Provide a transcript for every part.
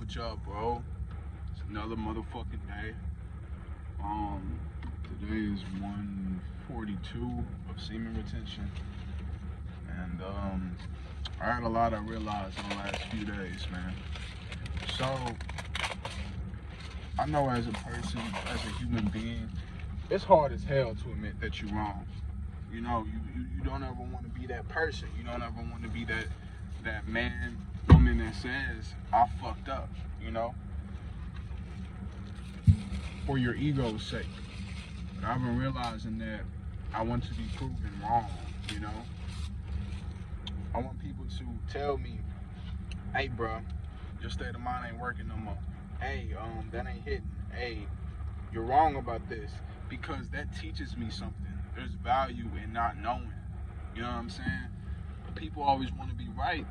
with y'all, bro? It's another motherfucking day. Today is 142 of semen retention, and I had a lot I realized in the last few days, man. So I know as a person, as a human being, it's hard as hell to admit that you're wrong. You know, you don't ever want to be that person. You don't ever want to be that man, woman that says, I fucked up, you know, for your ego's sake. But I've been realizing that I want to be proven wrong, you know. I want people to tell me, hey, bro, your state of mind ain't working no more. Hey, that ain't hitting. Hey, you're wrong about this, because that teaches me something. There's value in not knowing. You know what I'm saying? People always want to be right.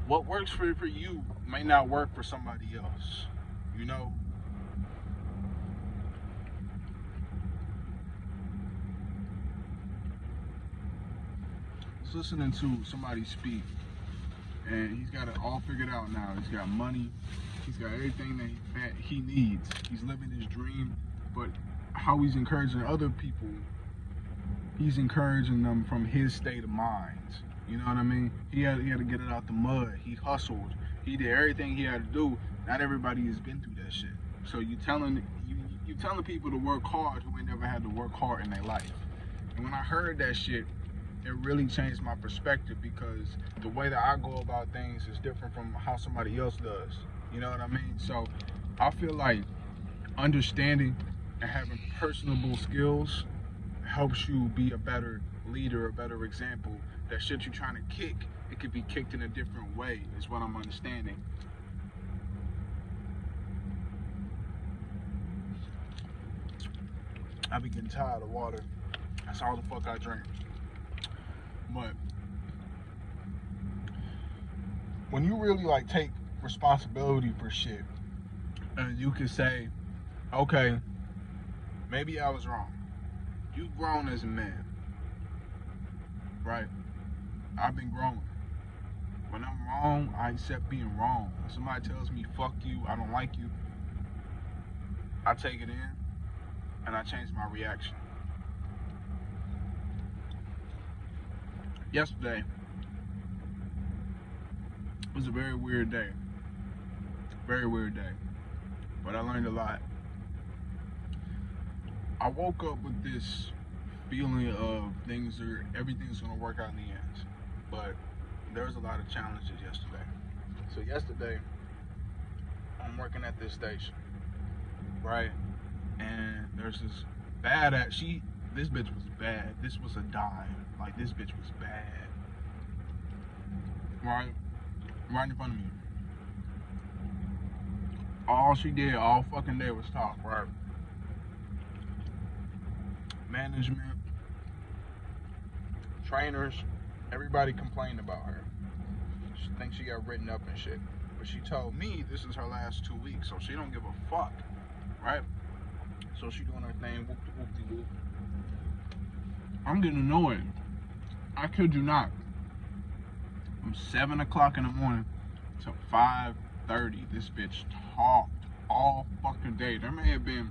What works for you may not work for somebody else. You know? I was listening to somebody speak, and he's got it all figured out now. He's got money. He's got everything that he needs. He's living his dream, but how he's encouraging other people, he's encouraging them from his state of mind. You know what I mean? He had to get it out the mud. He hustled. He did everything he had to do. Not everybody has been through that shit. So you telling people to work hard who ain't never had to work hard in their life. And when I heard that shit, it really changed my perspective, because the way that I go about things is different from how somebody else does. You know what I mean? So I feel like understanding and having personable skills helps you be a better leader, a better example. That shit you're trying to kick, it could be kicked in a different way, is what I'm understanding. I be getting tired of water. That's all the fuck I drink. But when you really like take responsibility for shit, and you can say, okay, maybe I was wrong. You've grown as a man, right? I've been growing. When I'm wrong, I accept being wrong. When somebody tells me, fuck you, I don't like you, I take it in and I change my reaction. Yesterday was a very weird day. Very weird day. But I learned a lot. I woke up with this feeling of everything's gonna work out in the end. But there was a lot of challenges yesterday. So yesterday, I'm working at this station, right? And there's this this bitch was bad. This was a dime. Like, this bitch was bad. Right in front of me. All she did all fucking day was talk, right? Management, trainers, everybody complained about her. She thinks she got written up and shit. But she told me this is her last 2 weeks, so she don't give a fuck, right? So she doing her thing, whoop-de-whoop-de-whoop. I'm getting annoyed. I kid you not. From 7 o'clock in the morning to 5:30, this bitch talked all fucking day. There may have been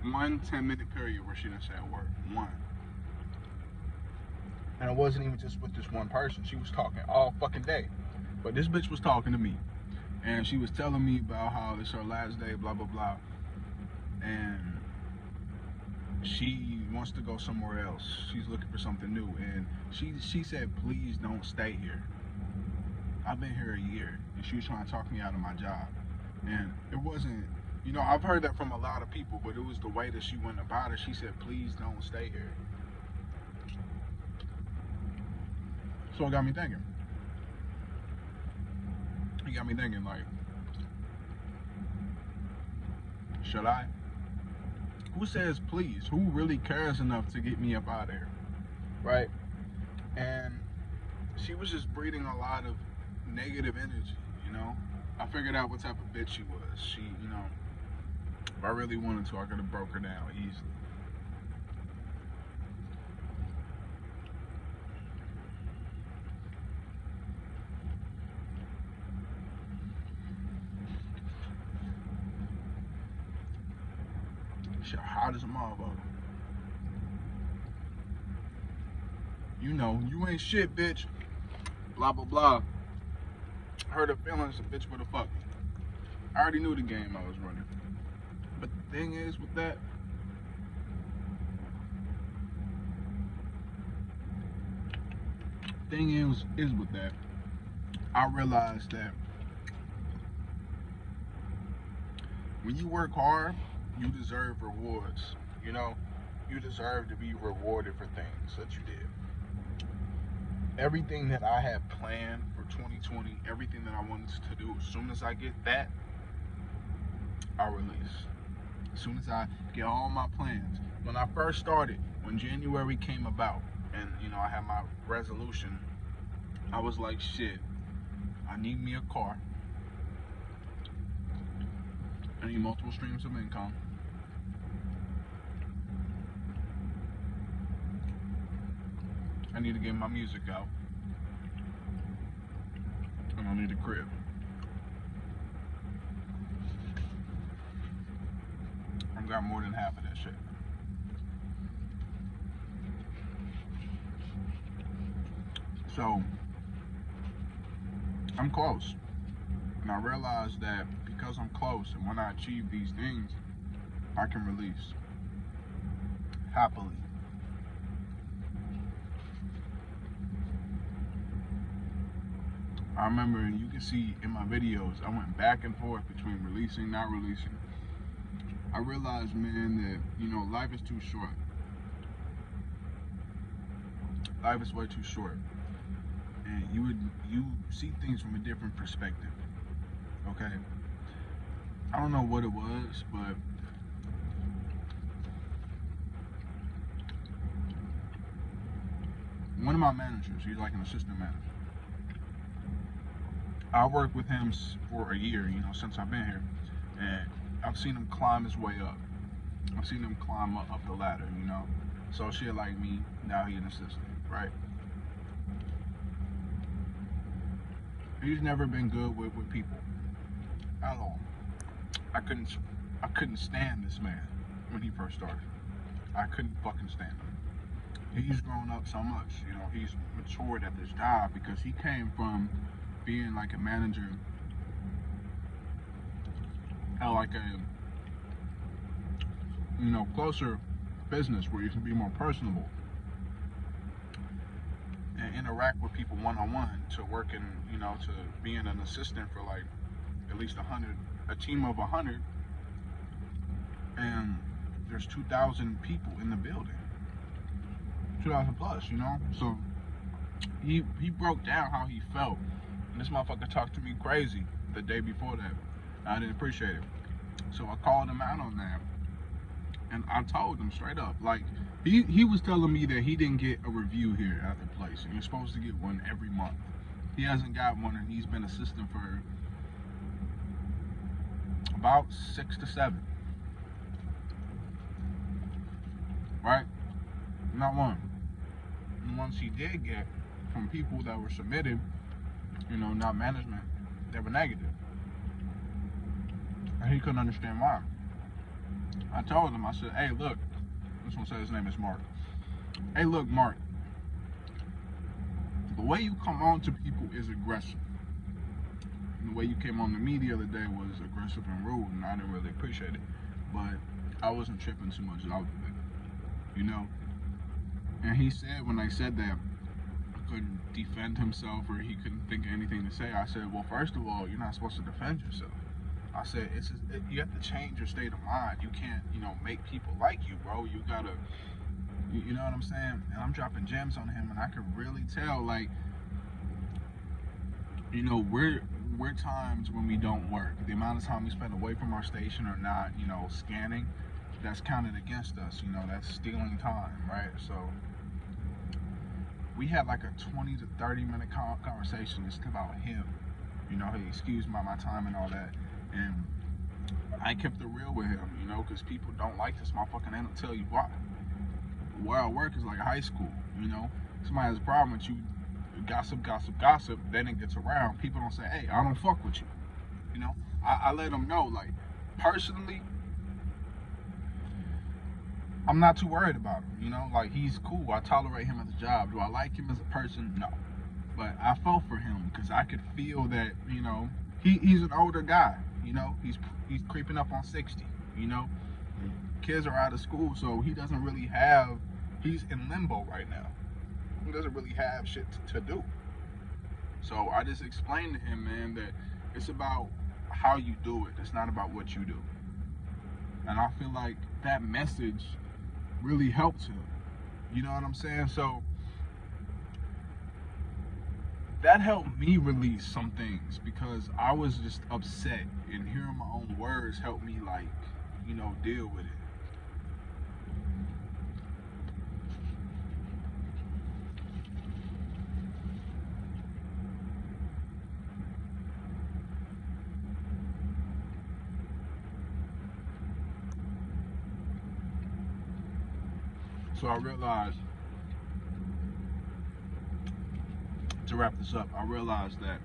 1 10-minute period where she didn't say a word. One. And it wasn't even just with this one person. She was talking all fucking day. But this bitch was talking to me. And she was telling me about how it's her last day, blah, blah, blah. And she wants to go somewhere else. She's looking for something new. And she said, please don't stay here. I've been here a year. And she was trying to talk me out of my job. And it wasn't, you know, I've heard that from a lot of people, but it was the way that she went about it. She said, please don't stay here. So it got me thinking. It got me thinking, like, should I? Who says please? Who really cares enough to get me up out of here? Right? And she was just breathing a lot of negative energy, you know? I figured out what type of bitch she was. She, you know, if I really wanted to, I could have broke her down easily. Shit hot as a motherfucker. You know, you ain't shit, bitch. Blah, blah, blah. Hurt her feelings, a bitch would have fucked me. I already knew the game I was running. But the thing is with that, I realized that when you work hard, you deserve rewards. You know, you deserve to be rewarded for things that you did. Everything that I had planned for 2020, everything that I wanted to do, as soon as I get that, I release. As soon as I get all my plans. When I first started, when January came about, and you know I had my resolution, I was like, shit, I need me a car. I need multiple streams of income. I need to get my music out. And I need a crib. I've got more than half of that shit. So, I'm close. And I realized that because I'm close, and when I achieve these things, I can release happily. I remember, and you can see in my videos, I went back and forth between releasing, not releasing. I realized, man, that, you know, life is too short. Life is way too short. And you see things from a different perspective. Okay? I don't know what it was, but one of my managers, he's like an assistant manager. I worked with him for a year, you know, since I've been here. And I've seen him climb his way up. I've seen him climb up the ladder, you know. So shit like me, now he's an assistant, right? He's never been good with people at all. I couldn't stand this man when he first started. I couldn't fucking stand him. He's grown up so much, you know, he's matured at this job because he came from being like a manager at like a, you know, closer business where you can be more personable and interact with people one-on-one, to working, you know, to being an assistant for like at least 100, a team of 100, and there's 2,000 people in the building, 2,000 plus, you know. So he broke down how he felt, and this motherfucker talked to me crazy the day before that. I didn't appreciate it, so I called him out on that. And I told him straight up, like, he was telling me that he didn't get a review here at the place, and you're supposed to get one every month. He hasn't got one, and he's been assistant for about 6 to 7. Right? Not one. And once he did get from people that were submitted, you know, not management, they were negative. And he couldn't understand why. I told him, I said, hey, look, this one said his name is Mark. Hey, look, Mark, the way you come on to people is aggressive. And the way you came on to me the other day was aggressive and rude, and I didn't really appreciate it. But I wasn't tripping too much out of it, you know? And he said, when I said that, he couldn't defend himself or he couldn't think of anything to say. I said, well, first of all, you're not supposed to defend yourself. I said, you have to change your state of mind. You can't, you know, make people like you, bro. You gotta, you know what I'm saying? And I'm dropping gems on him, and I can really tell, like, you know, we're times when we don't work. The amount of time we spend away from our station or not, you know, scanning, that's counted against us. You know, that's stealing time, right? So we had like a 20 to 30 minute conversation just about him. You know, he excused my time and all that. And I kept it real with him, you know, because people don't like this motherfucker, and they don't tell you why. Where I work is like high school, you know. Somebody has a problem with you, gossip, then it gets around. People don't say, hey, I don't fuck with you. You know, I let them know, like, personally, I'm not too worried about him, you know? Like, he's cool. I tolerate him as a job. Do I like him as a person? No. But I felt for him because I could feel that, you know, he's an older guy, you know? He's creeping up on 60, you know? Kids are out of school, so he doesn't really have, he's in limbo right now. He doesn't really have shit to do. So I just explained to him, man, that it's about how you do it. It's not about what you do. And I feel like that message really helped him. You know what I'm saying? So that helped me release some things because I was just upset, and hearing my own words helped me, like, you know, deal with it. So I realized, to wrap this up, I realized that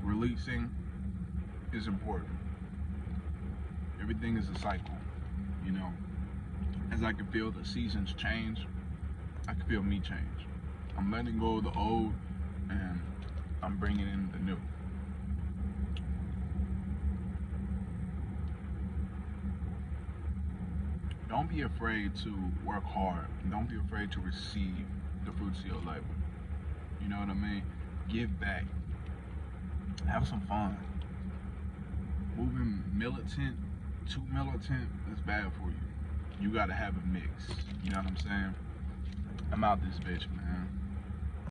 releasing is important. Everything is a cycle, you know. As I can feel the seasons change, I can feel me change. I'm letting go of the old and I'm bringing in the new. Don't be afraid to work hard. Don't be afraid to receive the fruits of your labor. You know what I mean? Give back. Have some fun. Moving militant, too militant, is bad for you. You gotta have a mix. You know what I'm saying? I'm out this bitch, man.